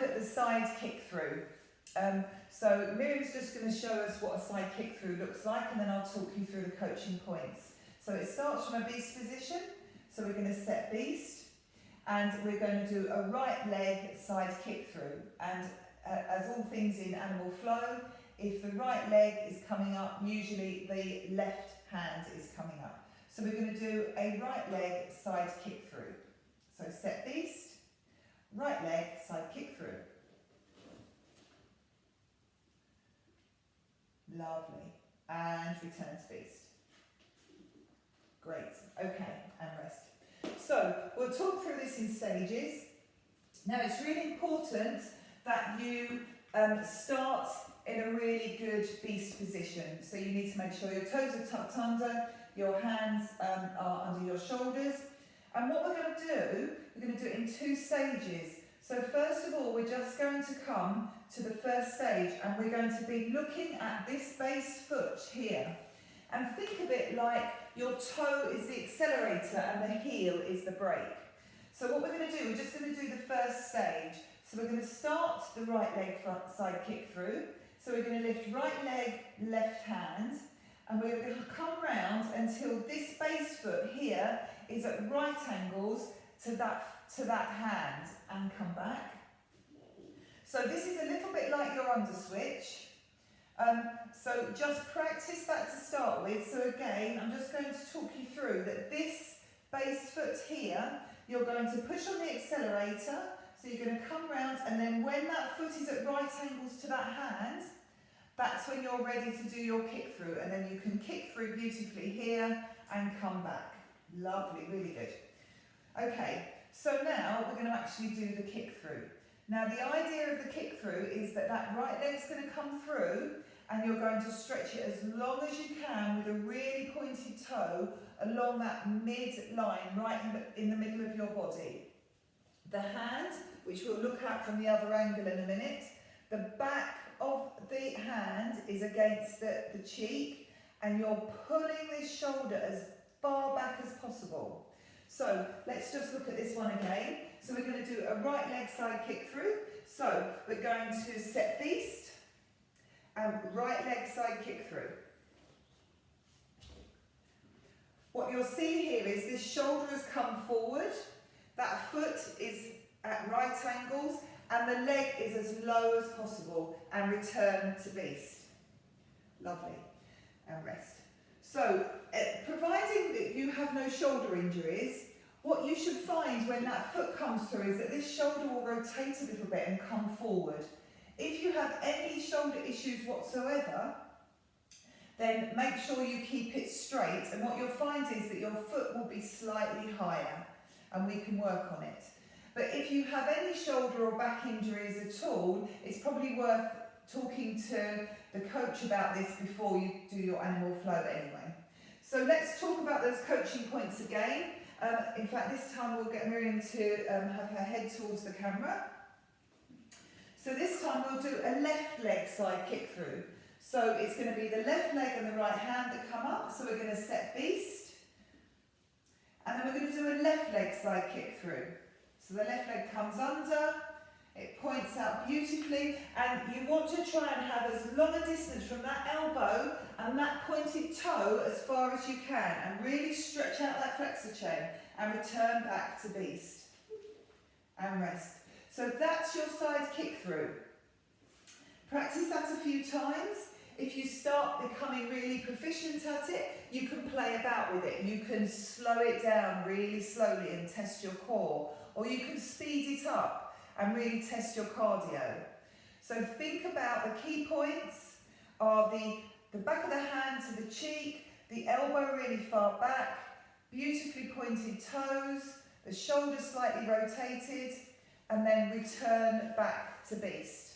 at the side kick through. So Miriam's just going to show us what a side kick through looks like, and then I'll talk you through the coaching points. So it starts from a beast position. So we're going to set beast, and we're going to do a right leg side kick through. And as all things in animal flow, if the right leg is coming up, usually the left hand is coming up. So we're going to do a right leg side kick through. So set beast, right leg side kick through. Lovely. And return to beast. Great. Okay, and rest. So we'll talk through this in stages. Now it's really important that you start in a really good beast position. So you need to make sure your toes are tucked under, your hands are under your shoulders. And what we're going to do it in 2 stages. So first of all, we're just going to come to the first stage, and we're going to be looking at this base foot here. And think of it like your toe is the accelerator and the heel is the brake. So what we're going to do, we're just going to do the first stage. So we're going to start the right leg front side kick through. So we're going to lift right leg, left hand, and we're going to come round until this base foot here is at right angles to that hand, and come back. So this is a little bit like your underswitch. So just practice that to start with. So again, I'm just going to talk you through that this base foot here, you're going to push on the accelerator. So you're going to come round, and then when that foot is at right angles to that hand, that's when you're ready to do your kick through. And then you can kick through beautifully here and come back. Lovely, really good. Okay, so now we're going to actually do the kick through. Now the idea of the kick through is that that right leg's going to come through, and you're going to stretch it as long as you can with a really pointed toe along that mid-line, right in the middle of your body. The hand, which we'll look at from the other angle in a minute, the back of the hand is against the cheek, and you're pulling this shoulder as far back as possible. So let's just look at this one again. So we're going to do a right leg side kick through. So we're going to set beast and right leg side kick through. What you'll see here is this shoulder has come forward, that foot is at right angles, and the leg is as low as possible, and return to beast. Lovely. And rest. So, providing that you have no shoulder injuries, what you should find when that foot comes through is that this shoulder will rotate a little bit and come forward. If you have any shoulder issues whatsoever, then make sure you keep it straight, and what you'll find is that your foot will be slightly higher, and we can work on it. But if you have any shoulder or back injuries at all, it's probably worth talking to the coach about this before you do your animal flow anyway. So let's talk about those coaching points again. In fact, this time we'll get Miriam to have her head towards the camera. So this time we'll do a left leg side kick through. So it's going to be the left leg and the right hand that come up. So we're going to set beast. And then we're going to do a left leg side kick through. So the left leg comes under, it points out beautifully, and you want to try and have as long a distance from that elbow and that pointed toe as far as you can, and really stretch out that flexor chain and return back to beast and rest. So that's your side kick through. Practice that a few times. If you start becoming really proficient at it, you can play about with it. You can slow it down really slowly and test your core, or you can speed it up and really test your cardio. So think about the key points are the back of the hand to the cheek, the elbow really far back, beautifully pointed toes, the shoulder slightly rotated, and then return back to beast.